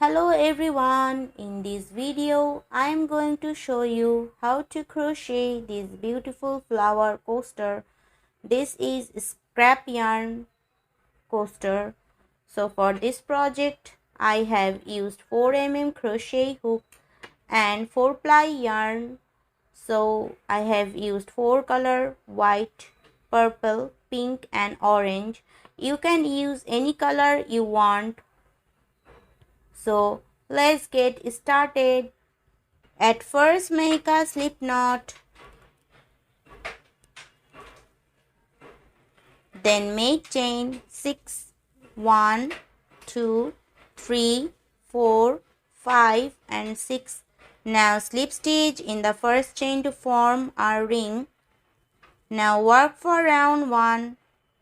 Hello everyone, in this video I am going to show you how to crochet this beautiful flower coaster. This is scrap yarn coaster. So for this project I have used 4 mm crochet hook and 4-ply yarn. So I have used 4 color: white, purple, pink and orange. You can use any color you want. So let's get started. At first make a slip knot. Then make chain 6, 1, 2, 3, 4, 5 and 6. Now slip stitch in the first chain to form a ring. Now work for round 1.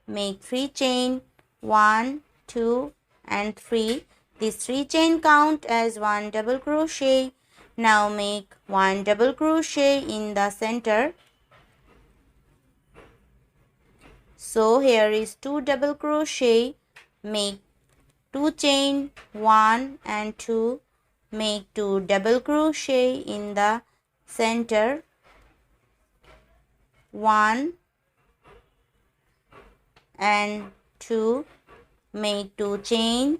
Make 3 chain, 1, 2 and 3. These 3 chain count as 1 double crochet. Now make 1 double crochet in the center. So here is 2 double crochet. Make 2 chain, 1 and 2. Make 2 double crochet in the center. 1 and 2. Make 2 chain.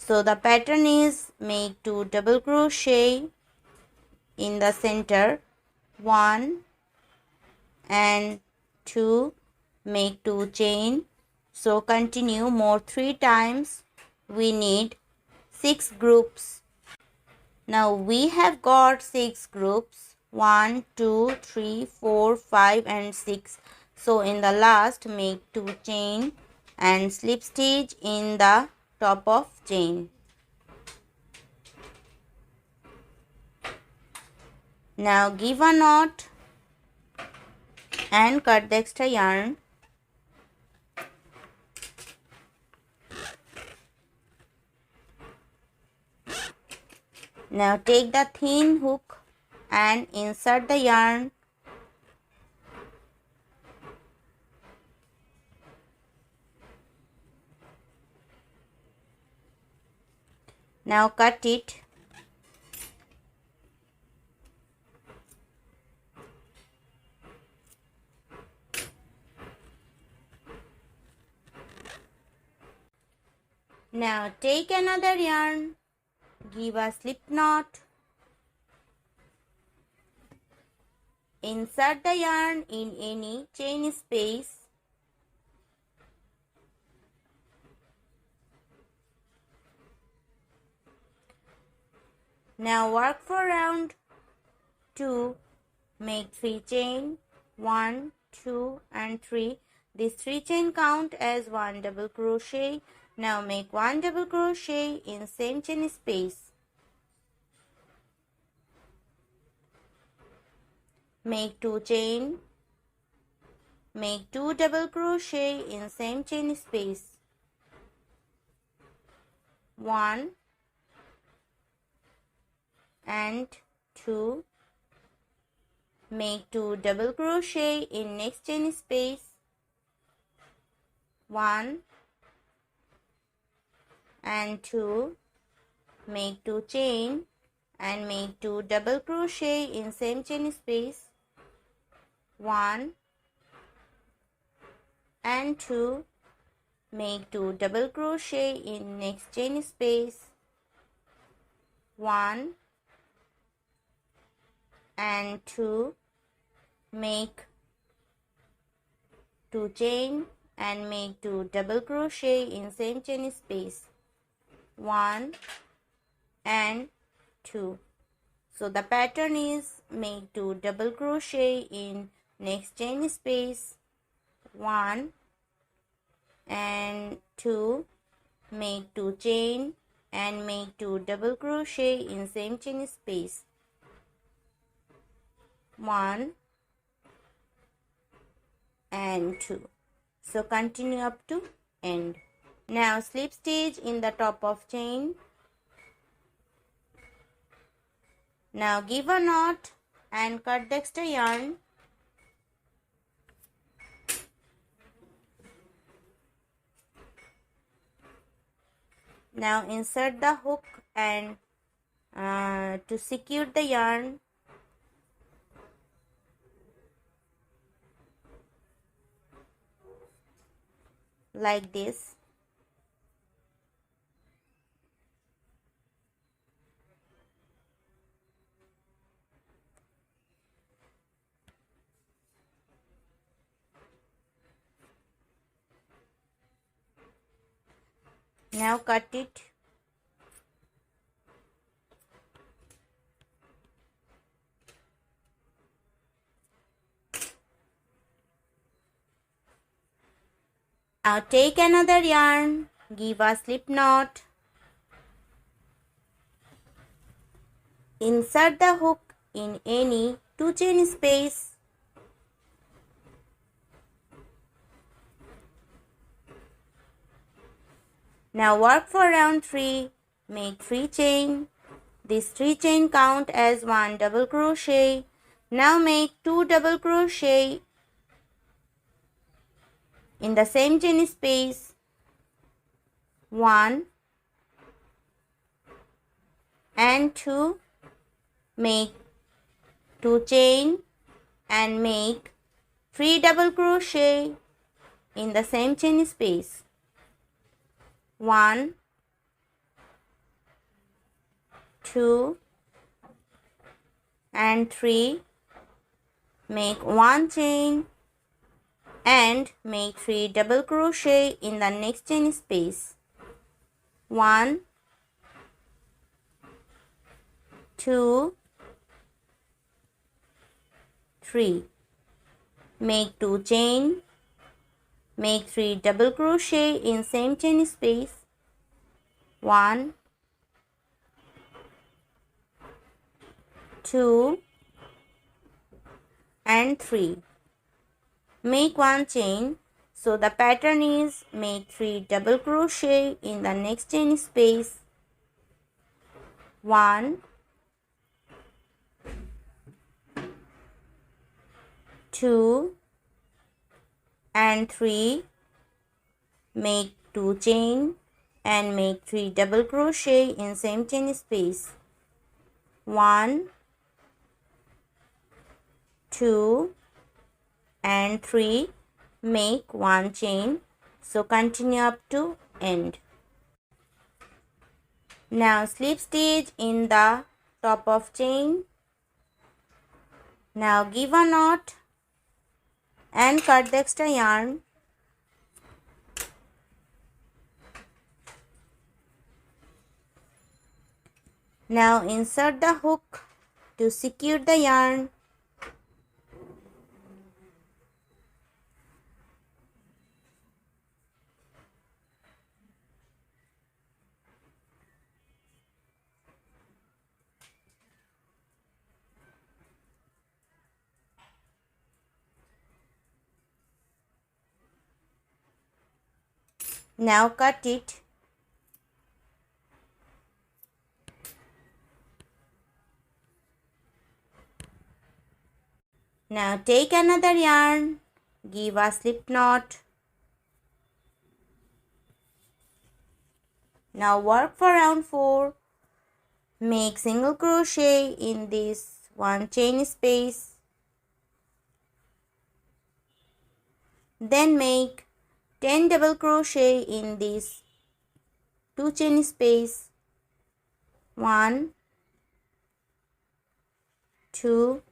So the pattern is make 2 double crochet in the center, 1 and 2, make 2 chain. So continue more 3 times. We need 6 groups. Now we have got 6 groups, 1, 2, 3, 4, 5 and 6. So in the last make 2 chain and slip stitch in the top of chain. Now give a knot and cut the extra yarn. Now take the thin hook and insert the yarn. Now cut it. Now take another yarn, give a slip knot, insert the yarn in any chain space. Now work for round 2, make 3 chain, 1, 2 and 3. These 3 chain count as 1 double crochet. Now make 1 double crochet in same chain space. Make 2 chain, make 2 double crochet in same chain space. 1 and 2, make 2 double crochet in next chain space. 1 and 2, make 2 chain and make 2 double crochet in same chain space. 1 and 2, make 2 double crochet in next chain space. 1 and 2, make 2 chain and make 2 double crochet in same chain space. 1 and 2. So the pattern is make 2 double crochet in next chain space. 1 and 2, make 2 chain and make 2 double crochet in same chain space. 1 and 2. So continue up to end. Now slip stitch in the top of chain. Now give a knot and cut the extra yarn. Now insert the hook and to secure the yarn, like this. Now cut it. Now take another yarn, give a slip knot, insert the hook in any 2 chain space, now work for round 3, make 3 chain. This 3 chain count as 1 double crochet. Now make 2 double crochet in the same chain space, 1 and 2, make 2 chain and make 3 double crochet in the same chain space, 1, 2 and 3, make 1 chain and make 3 double crochet in the next chain space, 1, 2, 3, make 2 chain, make 3 double crochet in same chain space, 1, 2 and 3, make 1 chain. So the pattern is make 3 double crochet in the next chain space, 1, 2 and 3, make 2 chain and make 3 double crochet in same chain space, 1, 2 and 3, make 1 chain. So continue up to end. Now slip stitch in the top of chain. Now give a knot and cut the extra yarn. Now insert the hook to secure the yarn. Now cut it. Now take another yarn, give a slip knot. Now work for round 4. Make single crochet in this 1 chain space. Then make 10 double crochet in this 2 chain space, 1, 2,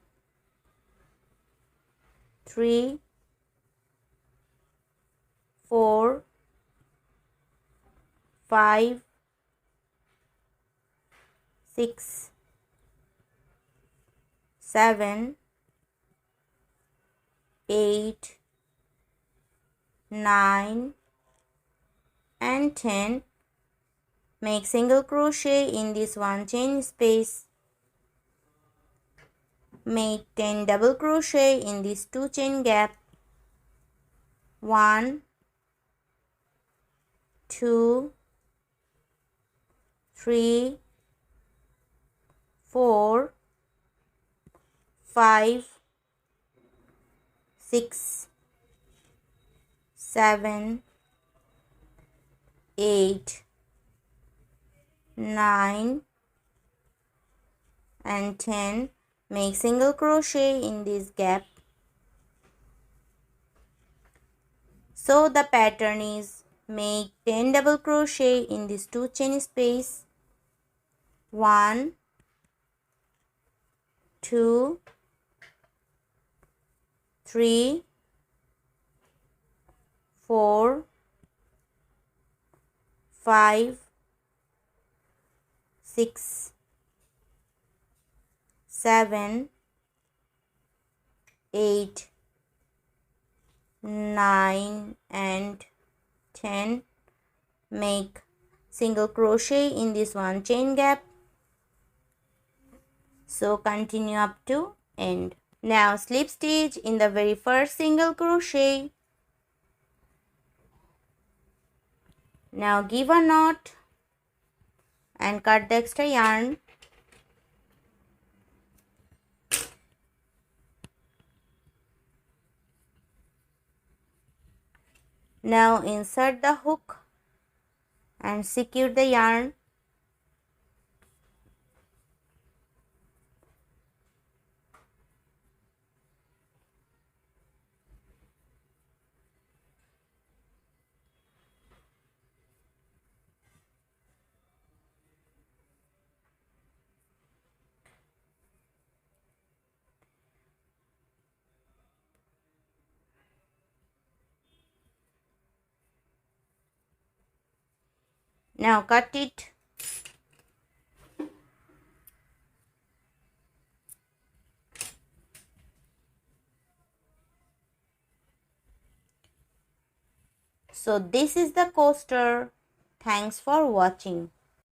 3, 4, 5, 6, 7, 8, 9 and 10. Make single crochet in this 1 chain space. Make 10 double crochet in this 2 chain gap. 1, 2, 3, 4, 5, 6, 7, 8, 9 and 10. Make single crochet in this gap. So the pattern is make 10 double crochet in this 2 chain space. 1, 2, 3, 4, 5, 6, 7, 8, 9 and 10. Make single crochet in this one chain gap. So continue up to end. Now slip stitch in the very first single crochet. Now give a knot and cut the extra yarn. Now insert the hook and secure the yarn. Now cut it. So this is the coaster. Thanks for watching.